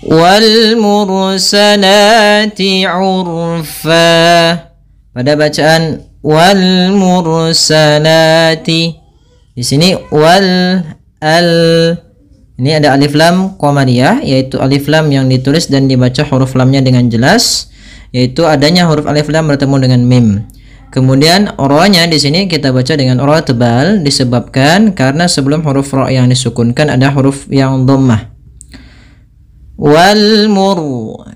wal mursalati urfa. Pada bacaan wal mursalati, di sini wal al, ini ada alif lam qamariyah, yaitu alif lam yang ditulis dan dibaca huruf lamnya dengan jelas, yaitu adanya huruf alif lam bertemu dengan mim. Kemudian ro-nya di sini kita baca dengan ro tebal disebabkan karena sebelum huruf ro yang disukunkan ada huruf yang dhammah. Wal mur.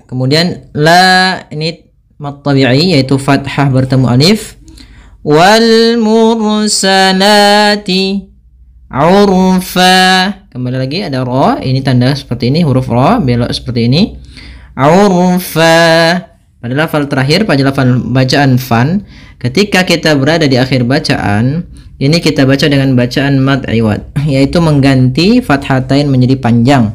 Kemudian la, ini mad tabi'i yaitu fathah bertemu alif. Wal mursalati urfa. Kembali lagi ada ro, ini tanda seperti ini, huruf ro belok seperti ini. Urfa. Pada lafal terakhir, pada lafal bacaan fan, ketika kita berada di akhir bacaan, ini kita baca dengan bacaan mad iwad, yaitu mengganti fathatain menjadi panjang.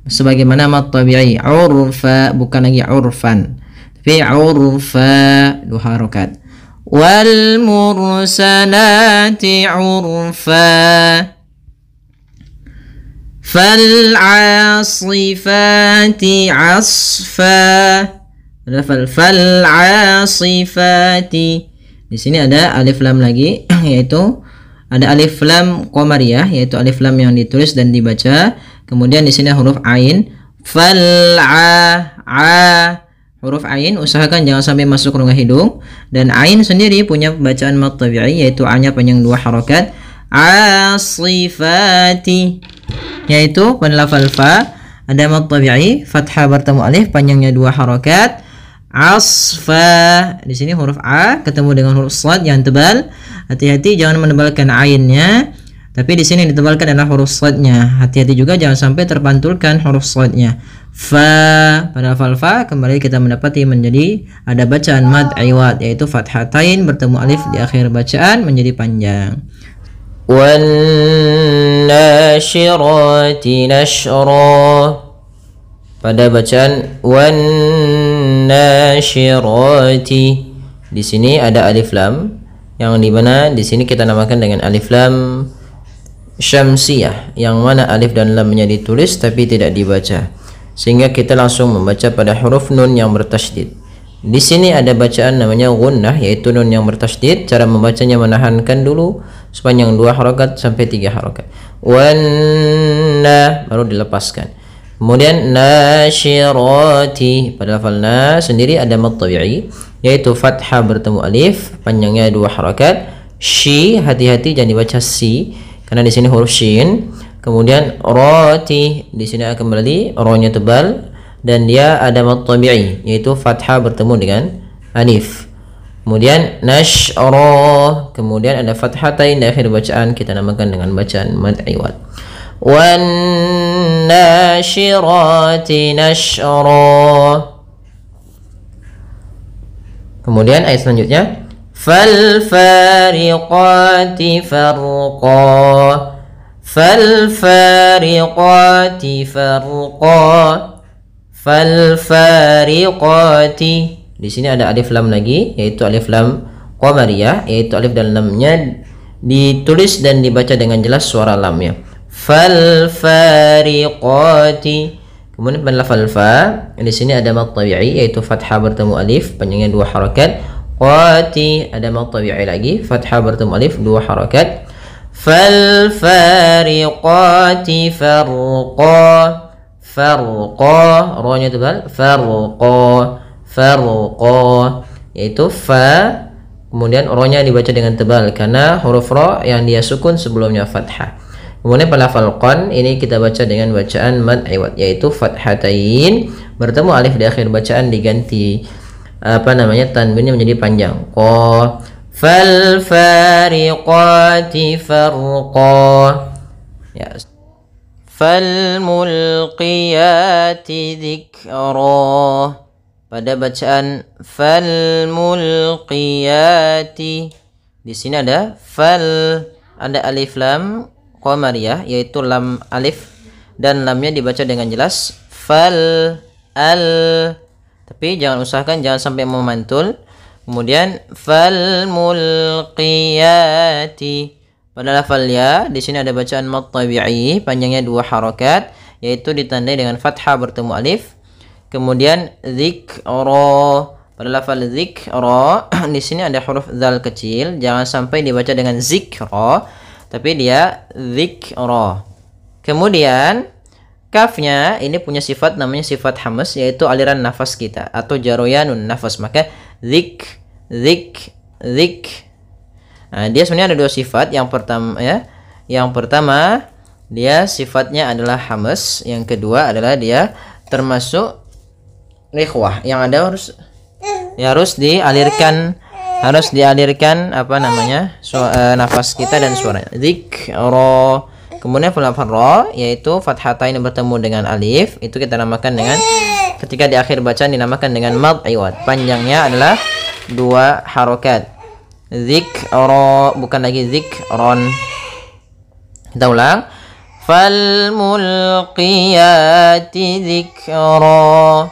Sebagaimana mad tabi'i, urfa, bukan lagi urfan, tapi urfa, 2 harokat. Wal mursalati urfa. Fal asifati asfa. Fal asifati. Di sini ada alif lam lagi, yaitu ada alif lam qamariyah, yaitu alif lam yang ditulis dan dibaca. Kemudian di sini huruf ain. Fal a. Huruf ain usahakan jangan sampai masuk rongga hidung, dan ain sendiri punya bacaan mad tabi'i, yaitu a-nya panjang 2 harokat. Asifati, yaitu pada lafal fa ada mad tabi'i, fathah bertemu alif, panjangnya 2 harokat. Asfa. Di sini huruf a ketemu dengan huruf shad yang tebal. Hati-hati jangan menebalkan ainnya, tapi di sini ditebalkan adalah huruf shadnya. Hati-hati juga jangan sampai terpantulkan huruf shadnya. Fa. Pada lafal fa kembali kita mendapati menjadi ada bacaan mad iwad, yaitu fathatain bertemu alif di akhir bacaan menjadi panjang. Wan nasyirati nashra. Pada bacaan wan nasyirati, di sini ada alif lam yang dimana di sini kita namakan dengan alif lam syamsiyah, yang mana alif dan lamnya ditulis tapi tidak dibaca, sehingga kita langsung membaca pada huruf nun yang bertasydid. Di sini ada bacaan namanya gunnah, yaitu nun yang bertasydid. Cara membacanya menahankan dulu sepanjang 2 harokat sampai 3 harokat. Wanna, baru dilepaskan. Kemudian nasyirati, pada lafal na sendiri ada mad tabi'i, yaitu fathah bertemu alif, panjangnya 2 harokat. Shi, hati-hati jangan dibaca si karena di sini huruf shin. Kemudian roti, di sini akan kembali ro-nya tebal dan dia ada mad tabi'i, yaitu fathah bertemu dengan alif. Kemudian nasyra, kemudian ada fathatain di akhir bacaan, kita namakan dengan bacaan mad iwad. Wan nasyirati nashra. Kemudian ayat selanjutnya, fal fariqati farqa. Fal fariqati farqa. Fal fariqati. Di sini ada alif lam lagi, yaitu alif lam qamariyah, yaitu alif dan lamnya ditulis dan dibaca dengan jelas suara lamnya. Fal fariqati. Kemudian pada lafal fa, di sini ada mad tabi'i, yaitu fathah bertemu alif, panjangnya 2 harokat. Qati, ada mad tabi'i lagi, fathah bertemu alif, 2 harokat. Fal fariqati farqa. Farqa, ro-nya tebal. Farqa. Farqa, yaitu fa, kemudian ro-nya dibaca dengan tebal karena huruf ro yang dia sukun sebelumnya fathah. Kemudian pada lafal qan ini kita baca dengan bacaan mad iwad, yaitu fathatain bertemu alif di akhir bacaan diganti tanwinnya menjadi panjang. Qa. Fal fariqati farqa. Ya. Fal mulqiyati dzikra. Pada bacaan fal mulqiyati, di sini ada fal, ada alif lam qamariyah, yaitu lam alif dan lamnya dibaca dengan jelas. Fal al, tapi usahakan jangan sampai memantul. Kemudian fal mulqiyati, pada lafal ya di sini ada bacaan mad tabi'i, panjangnya 2 harokat, yaitu ditandai dengan fathah bertemu alif. Kemudian dzikra, pada lafal dzikra di sini ada huruf dzal kecil, jangan sampai dibaca dengan zikra, tapi dia dzikra. Kemudian kafnya ini punya sifat namanya sifat hamas, yaitu aliran nafas kita atau jaroyanun nafas, maka zik. Nah, dia sebenarnya ada dua sifat. Yang pertama dia sifatnya adalah hamas, yang kedua adalah dia termasuk ikhwah, yang ada harus dialirkan apa namanya nafas kita dan suaranya. Dzikra. Kemudian lafal ra, yaitu fathatain bertemu dengan alif, itu kita namakan dengan, ketika di akhir bacaan dinamakan dengan mad iwad. Panjangnya adalah 2 harokat. Dzikra, bukan lagi zikron. Kita ulang. Fal mulqiyati dzikra.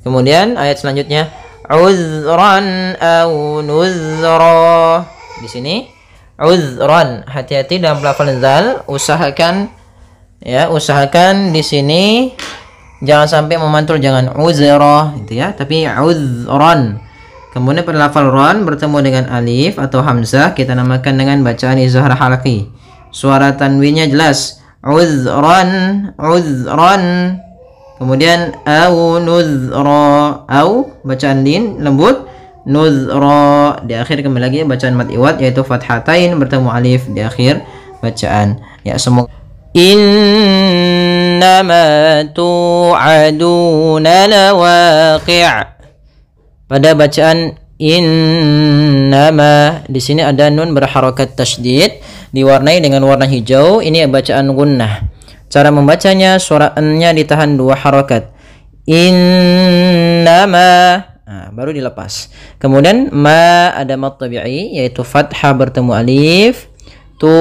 Kemudian ayat selanjutnya, uzran aw nuzra. Di sini uzran, hati-hati dalam pelafalan zal, usahakan di sini jangan sampai memantul, jangan uzra gitu ya, tapi uzran. Kemudian pada lafal ran bertemu dengan alif atau hamzah, kita namakan dengan bacaan izhar halaqi. Suara tanwinnya jelas, uzran. Kemudian au nuzra, au bacaan lin lembut, nuzra di akhir kembali lagi bacaan mad iwad, yaitu fathatain bertemu alif di akhir bacaan. Ya, semoga innama tu'aduna lawaqi'. Pada bacaan innama di sini ada nun berharokat tasydid diwarnai dengan warna hijau, ini bacaan gunnah. Cara membacanya, suara n-nya ditahan 2 harokat. Innama, nah, baru dilepas. Kemudian ma ada mad tabi'i, yaitu fathah bertemu alif. Tu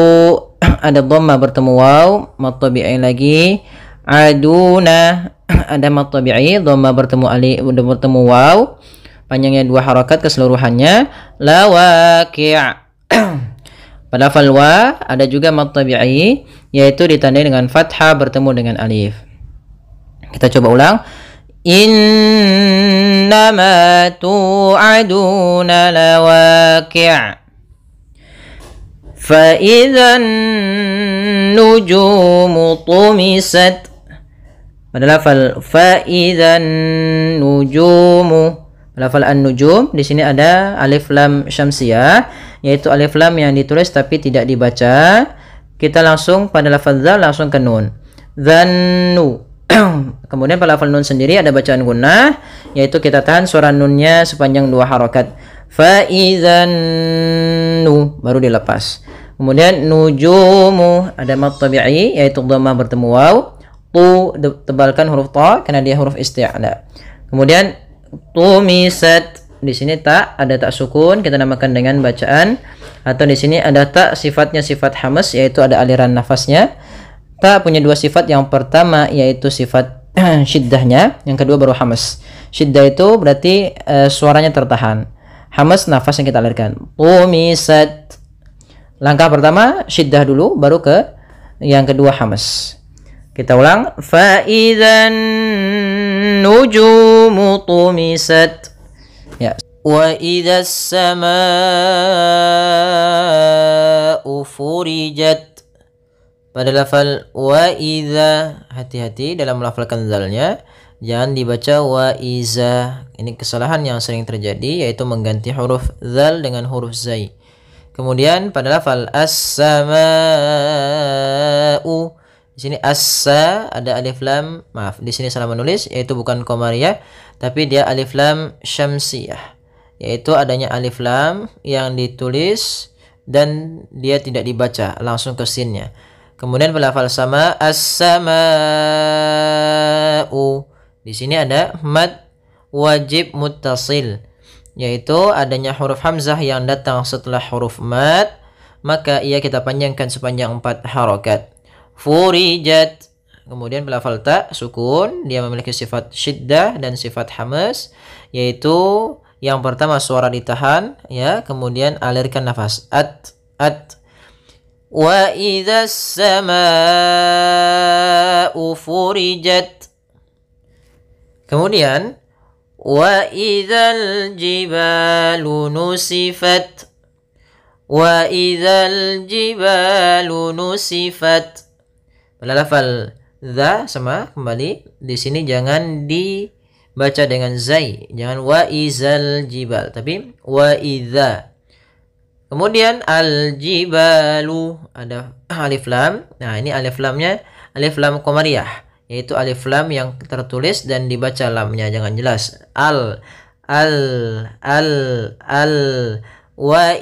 ada dhamma bertemu waw, mad tabi'i lagi. Aduna ada mad tabi'i, dhamma bertemu alif, bertemu waw. Panjangnya 2 harokat keseluruhannya. Lawaqi'. Pada lafal wa ada juga mad tabi'i, yaitu ditandai dengan fathah bertemu dengan alif. Kita coba ulang. Innama tu'aduna lawaqi'. Fa idzan nujumu tumisat. Pada lafal fa idzan nujumu, lafal an-nujum di sini ada alif lam syamsiyah, yaitu alif lam yang ditulis tapi tidak dibaca. Kita langsung pada lafal zal langsung ke nun. Dzannu. Kemudian pada lafal nun sendiri ada bacaan gunnah, yaitu kita tahan suara nunnya sepanjang 2 harokat. Fa idzan nu, baru dilepas. Kemudian nujumu ada mad tabi'i, yaitu dhammah bertemu waw. Tu tebalkan huruf ta karena dia huruf isti'la. Kemudian tumisat, di sini tak ada tak sukun, kita namakan dengan bacaan, atau di sini ada tak sifatnya sifat hamas, yaitu ada aliran nafasnya. Tak punya 2 sifat, yang pertama yaitu sifat syiddahnya, yang kedua baru hamas. Syiddah itu berarti suaranya tertahan, hamas nafas yang kita alirkan. Tumisat, langkah pertama syiddah dulu, baru ke yang kedua hamas. Kita ulang. Fa idzan nujumu tumisat. Ya. Wa idzas samaa'u furijat. Pada lafal wa idza, hati-hati dalam melafalkan zalnya, jangan dibaca wa iza. Ini kesalahan yang sering terjadi, yaitu mengganti huruf zal dengan huruf zai. Kemudian pada lafal as-samaa'u, di sini assa ada alif lam, maaf, di sini salah menulis, yaitu bukan qamariyah, tapi dia alif lam syamsiyah, yaitu adanya alif lam yang ditulis dan dia tidak dibaca, langsung ke sinnya. Kemudian pada lafal sama, as-sama'u, di sini ada mad wajib muttasil, yaitu adanya huruf hamzah yang datang setelah huruf mad, maka ia kita panjangkan sepanjang 4 harokat. Furijat. Kemudian lafal ta sukun, dia memiliki sifat syiddah dan sifat hamas, yaitu yang pertama suara ditahan, ya, kemudian alirkan nafas, at. Wa idzas samaa'u furijat. Kemudian wa idzal jibalu nusifat. Wa idzal jibalu nusifat. Pada lafal za sama kembali di sini jangan dibaca dengan zai, jangan wa izal jibal, tapi wa idza. Kemudian al jibalu ada alif lam. Nah, ini alif lamnya alif lam qamariyah, yaitu alif lam yang tertulis dan dibaca lamnya, jangan jelas. Al wa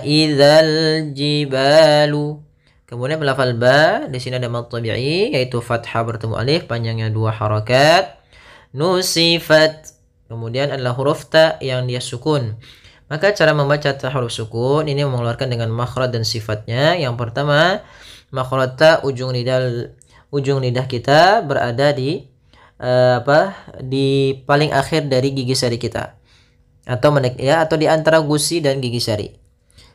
idzal jibalu. Kemudian lafal ba di sini ada mad tabi'i, yaitu fathah bertemu alif, panjangnya 2 harakat. Nusifat. Kemudian adalah huruf ta yang dia sukun. Maka cara membaca ta huruf sukun ini mengeluarkan dengan makhraj dan sifatnya. Yang pertama, makhraj ta ujung lidah kita berada di di paling akhir dari gigi sari kita, atau di antara gusi dan gigi sari.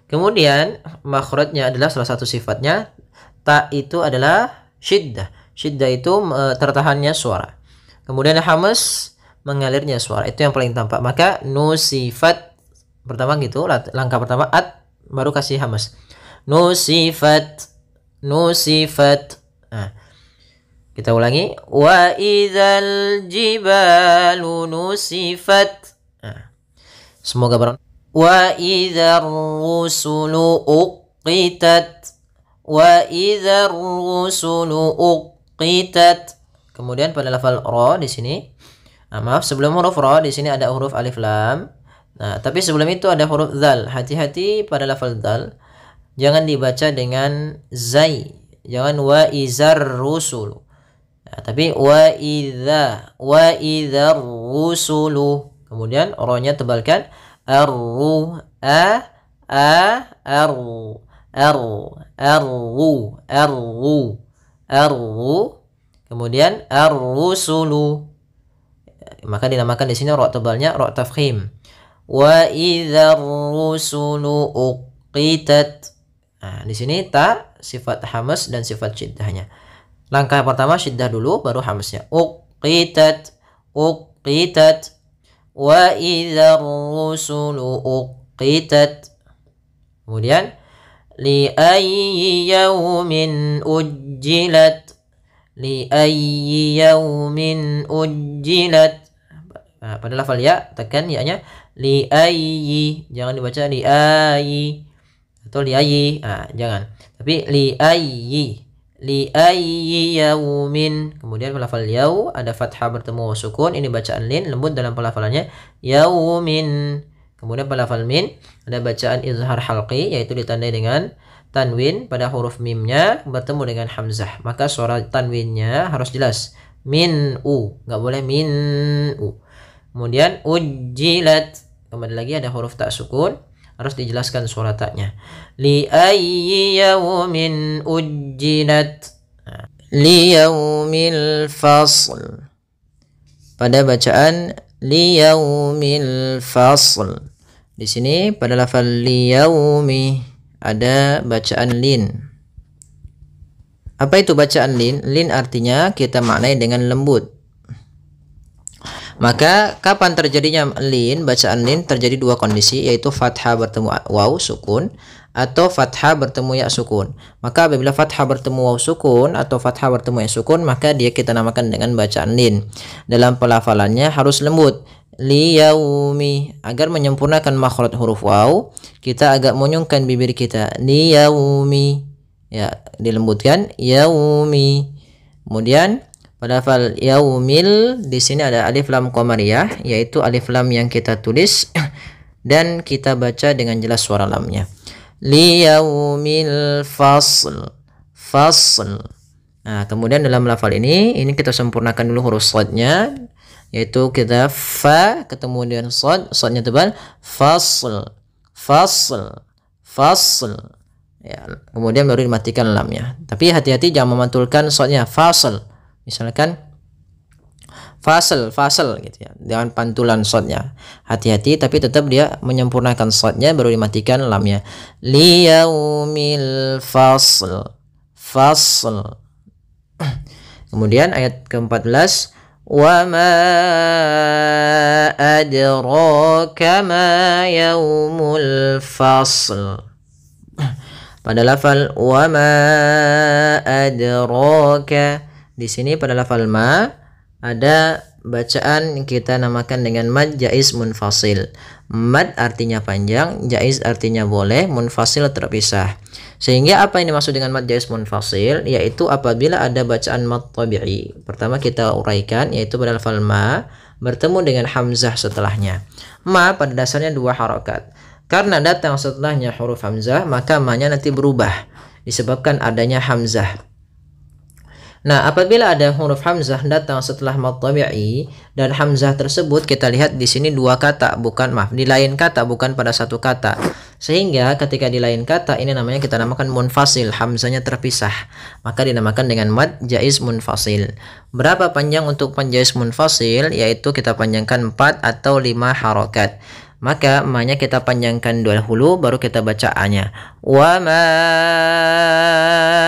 Kemudian makhrajnya adalah salah satu sifatnya, ta itu adalah syiddah. Syiddah itu tertahannya suara. Kemudian hamas, mengalirnya suara. Itu yang paling tampak. Maka nusifat pertama gitu, langkah pertama at, baru kasih hamas. Nusifat. Nah, kita ulangi. Wa idzal jibalu nusifat. Nah, semoga bermanfaat. Wa idzar rusulu uqitat. Wa idzar rusulu uqitat. Kemudian pada lafal ra di sini, maaf, sebelum huruf ra di sini ada huruf alif lam. Nah, tapi sebelum itu ada huruf dzal. Hati-hati pada lafal dzal, jangan dibaca dengan zai. Jangan wa idzar rusulu. Nah, tapi wa idzar rusulu. Kemudian ra-nya tebalkan. Arru kemudian ar-rusulu, maka dinamakan di sini ra tebalnya ra tafkhim. Wa idzar rusulu uqitat. Nah, di sini ta sifat hamas dan sifat syiddahnya. Langkah pertama syiddah dulu, baru hamasnya. Uqitat. Wa idzar rusulu uqitat. Kemudian li ayyi yaumin ujjilat. Li ayyi yaumin ujjilat. Nah, pada lafal ya tekan ya-nya. Li ayyi, jangan dibaca li ayyi atau li ayyi. Jangan. Tapi li ayyi yaumin. Kemudian lafal yau ada fathah bertemu sukun, ini bacaan lin, lembut dalam pelafalannya. Yaumin. Kemudian pada lafal min ada bacaan izhar halqi, yaitu ditandai dengan tanwin pada huruf mimnya bertemu dengan hamzah, maka suara tanwinnya harus jelas. Min u, nggak boleh min u. Kemudian ujjilat, kembali lagi ada huruf tak sukun, harus dijelaskan suara taknya. Li ayyi yaumin ujjilat. Li yaumil fasl. Pada bacaan li yaumil fasl. Di sini pada lafal li yaumi ada bacaan lin. Apa itu bacaan lin? Lin artinya kita maknai dengan lembut. Maka kapan terjadinya lin, bacaan lin terjadi dua kondisi, yaitu fathah bertemu waw sukun atau fathah bertemu ya sukun. Maka apabila fathah bertemu waw sukun atau fathah bertemu ya sukun, maka dia kita namakan dengan bacaan lin. Dalam pelafalannya harus lembut. Li yaumi, agar menyempurnakan makhraj huruf waw, kita agak monyongkan bibir kita. Li yaumi, ya dilembutkan yaumi. Kemudian pada lafal yaumil di sini ada alif lam qamariyah, yaitu alif lam yang kita tulis dan kita baca dengan jelas suara lamnya. Li yaumil fasl. Nah, kemudian dalam lafal ini kita sempurnakan dulu huruf shadnya, yaitu kita fa ketemu dengan shadnya tebal. Fasl. Ya, kemudian baru dimatikan lamnya. Tapi hati-hati jangan memantulkan shadnya. Fasl. Misalkan fasal gitu ya, dengan pantulan shadnya. Hati-hati, tapi tetap dia menyempurnakan shadnya baru dimatikan lamnya. Liyaumil fasl, fasl. Kemudian ayat ke-14, wa ma adraka ma yaumul fasl. Pada lafal wa ma adraka, di sini pada lafal ma ada bacaan yang kita namakan dengan mad jaiz munfasil. Mad artinya panjang, jaiz artinya boleh, munfasil terpisah. Sehingga apa yang dimaksud dengan mad jaiz munfasil, yaitu apabila ada bacaan mad tabi'i. Pertama kita uraikan, yaitu pada lafal ma bertemu dengan hamzah setelahnya. Ma pada dasarnya 2 harokat. Karena datang setelahnya huruf hamzah, maka ma-nya nanti berubah disebabkan adanya hamzah. Nah, apabila ada huruf hamzah datang setelah mad tabi'i dan hamzah tersebut kita lihat di sini 2 kata, bukan di lain kata, bukan pada satu kata. Sehingga ketika di lain kata ini namanya kita namakan munfasil, hamzahnya terpisah. Maka dinamakan dengan mad jaiz munfasil. Berapa panjang untuk mad jaiz munfasil? Yaitu kita panjangkan 4 atau 5 harokat. Maka ma-nya kita panjangkan dahulu baru kita baca a-nya. Wa ma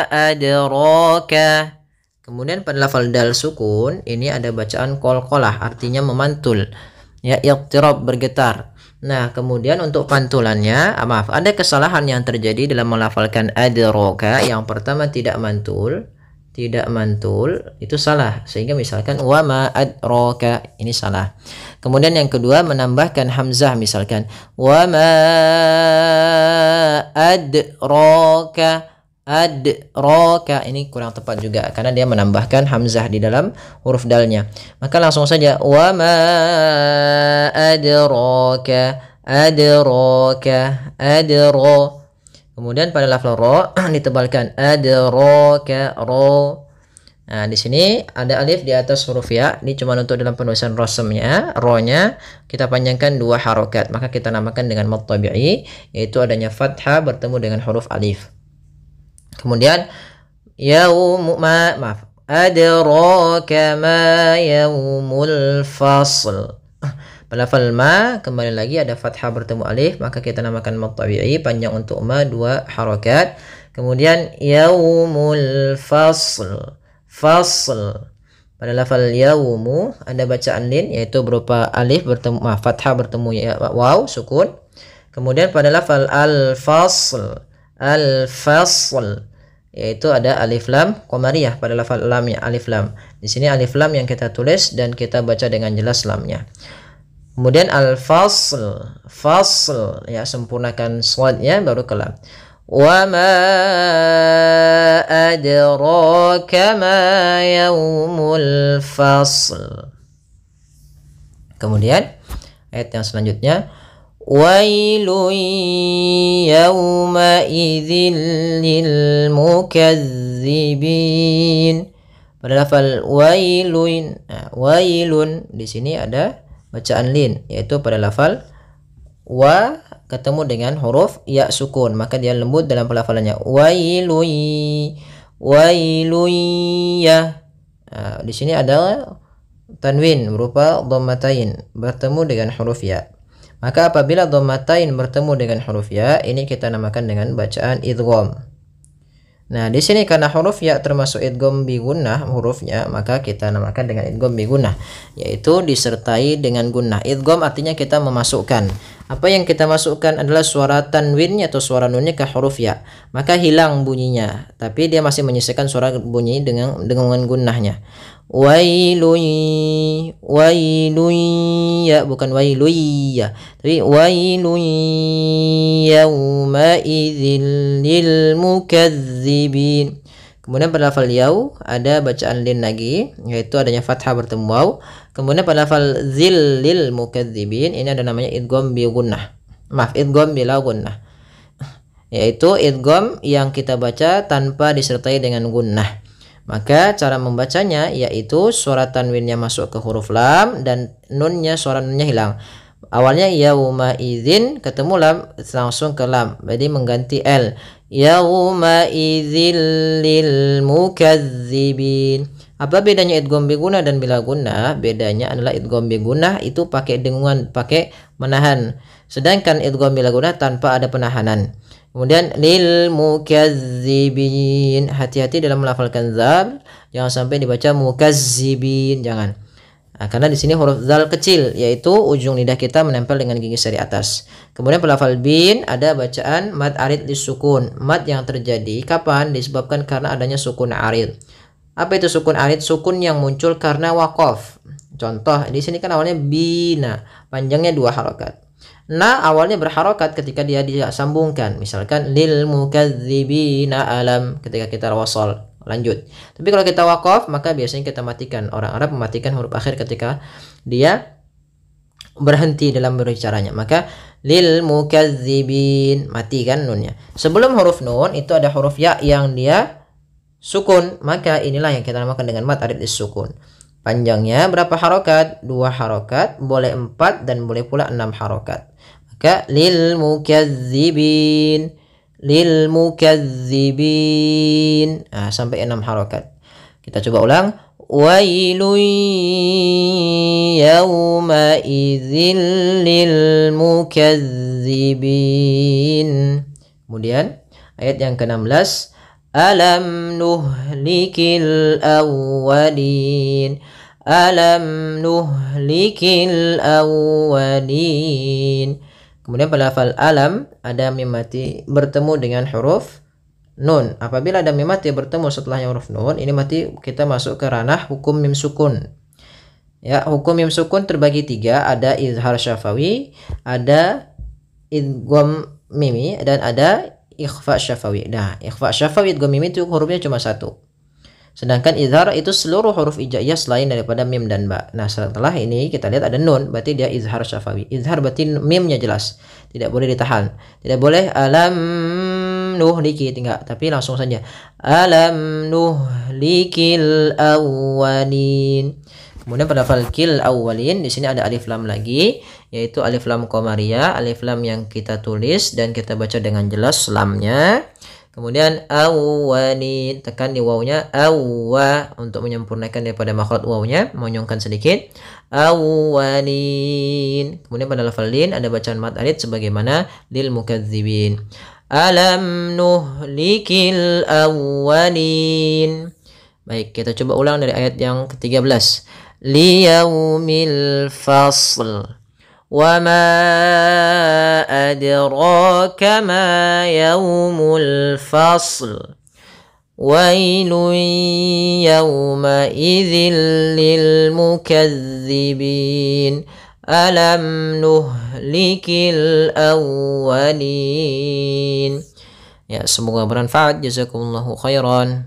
adraka. Kemudian pada lafal dal sukun ini ada bacaan qalqalah, artinya memantul. Ya, iqtirab, bergetar. Nah, kemudian untuk pantulannya, ada kesalahan yang terjadi dalam melafalkan adraka. Yang pertama tidak mantul, itu salah. Sehingga misalkan wa ma adraka, ini salah. Kemudian yang kedua menambahkan hamzah, misalkan wa ma adraka, ini kurang tepat juga karena dia menambahkan hamzah di dalam huruf dalnya. Maka langsung saja wa ma adraka, kemudian pada lafal ro ditebalkan adraka, ro. Nah, di sini ada alif di atas huruf ya. Ini cuma untuk dalam penulisan rasamnya, ro-nya kita panjangkan 2 harokat. Maka kita namakan dengan mad tabi'i, yaitu adanya fathah bertemu dengan huruf alif. Kemudian adraka ma yaumul fasl. Pada lafal ma kembali lagi ada fathah bertemu alif, maka kita namakan mad tabi'i, panjang untuk ma 2 harokat. Kemudian yaumul fasl, pada lafal yaumu ada bacaan lin, yaitu berupa alif bertemu fathah bertemu ya, waw sukun. Kemudian pada lafal al-fasl, yaitu ada alif lam qamariyah pada lafal lamnya, alif lam. Di sini alif lam yang kita tulis dan kita baca dengan jelas lamnya. Kemudian al-fasl, ya, sempurnakan shadnya baru ke lam. Wa ma adraka ma yaumul fasl. Kemudian ayat yang selanjutnya, wailun yawma idzil lil mukazzibin. Pada lafal wailun, wailun di sini ada bacaan lin, yaitu pada lafal wa ketemu dengan huruf ya sukun, maka dia lembut dalam pelafalannya. Wailun ya. Di sini ada tanwin berupa dhammatain bertemu dengan huruf ya. Maka apabila dhammatain bertemu dengan huruf ya, ini kita namakan dengan bacaan idgham. Nah, di sini karena huruf ya termasuk idgham bi gunnah hurufnya, maka kita namakan dengan idgham bi gunnah, yaitu disertai dengan gunnah. Idgham artinya kita memasukkan. Apa yang kita masukkan adalah suara tanwinnya atau suara nunnya ke huruf ya, maka hilang bunyinya, tapi dia masih menyisakan suara bunyi dengan gunnahnya. Wailun ya, bukan wailun ya, tapi wailun yawma idzil lil mukazzibin. Kemudian pada lafal yau ada bacaan lin lagi, yaitu adanya fathah bertemu waw. Kemudian pada lafal zil lil mukazzibin ini ada namanya idgham bi gunnah. Idgham bila gunnah, yaitu idgham yang kita baca tanpa disertai dengan gunnah. Maka cara membacanya yaitu suara tanwinnya masuk ke huruf lam dan nunnya, suara nunnya hilang. Awalnya yauma idzin ketemu lam langsung ke lam, jadi mengganti l. Yauma idzil lil mukazzibin. Apa bedanya idgham bi gunnah dan bila gunnah? Bedanya adalah idgham bi gunnah itu pakai dengungan, pakai menahan. Sedangkan idgham bila gunnah tanpa ada penahanan. Kemudian lil mukazzibin, hati-hati dalam melafalkan zal, jangan sampai dibaca mukazzibin, jangan. Nah, karena di sini huruf zal kecil, yaitu ujung lidah kita menempel dengan gigi seri atas. Kemudian pelafal bin ada bacaan mad arid disukun. Mad yang terjadi kapan? Disebabkan karena adanya sukun arid. Apa itu sukun arid? Sukun yang muncul karena waqaf. Contoh, di sini kan awalnya bina, panjangnya 2 harokat. Nah, awalnya berharokat ketika dia disambungkan. Misalkan lil mukadzibina alam ketika kita wasal. Lanjut. Tapi kalau kita waqaf, maka biasanya kita matikan. Orang Arab mematikan huruf akhir ketika dia berhenti dalam berbicaranya. Maka lil mukadzibin, mati kan nunnya. Sebelum huruf nun itu ada huruf ya yang dia sukun, maka inilah yang kita namakan dengan mad arid sukun. Panjangnya berapa harokat? 2 harokat, boleh 4 dan boleh pula 6 harokat. Maka lil mukazzibin, lil mukazzibin, sampai 6 harokat. Kita coba ulang. Wailun yawma idzil lil mukazzibin. Kemudian ayat yang ke-16. Alam nuhlikil awwalin, alam nuhlikil awwalin. Kemudian pada lafal alam ada mim mati bertemu dengan huruf nun. Apabila ada mim mati bertemu setelahnya huruf nun, ini mati kita masuk ke ranah hukum mim sukun. Ya, hukum mim sukun terbagi 3, ada izhar syafawi, ada idgham mimi, dan ada ikhfa syafawi. Nah, ikhfa syafawi idgham mim itu hurufnya cuma 1. Sedangkan izhar itu seluruh huruf hijaiyah selain daripada mim dan ba. Nah, setelah ini kita lihat ada nun, berarti dia izhar syafawi. Izhar berarti mimnya jelas, tidak boleh ditahan. Tidak boleh alam nuhliki, tinggal, tapi langsung saja alam nuhlikil awwalin. Kemudian pada lafal kil awwalin di sini ada alif lam lagi, yaitu alif lam qamariyah, alif lam yang kita tulis dan kita baca dengan jelas lamnya. Kemudian awwalin, tekan di wawnya awwa untuk menyempurnakan daripada makhraj wawnya, monyongkan sedikit. Awwalin. Kemudian pada lafal lin ada bacaan mad arid sebagaimana lil mukadzibin. Alam nuhlikil awwalin. Baik, kita coba ulang dari ayat yang ke-13. Liyaumil fasl. Wa ma adraka ma yaumul fasl. Wailun yawma idzil lil mukazzibin. Alam nuhlikil awwalin. Ya, semoga bermanfaat. Jazakumullahu khairan.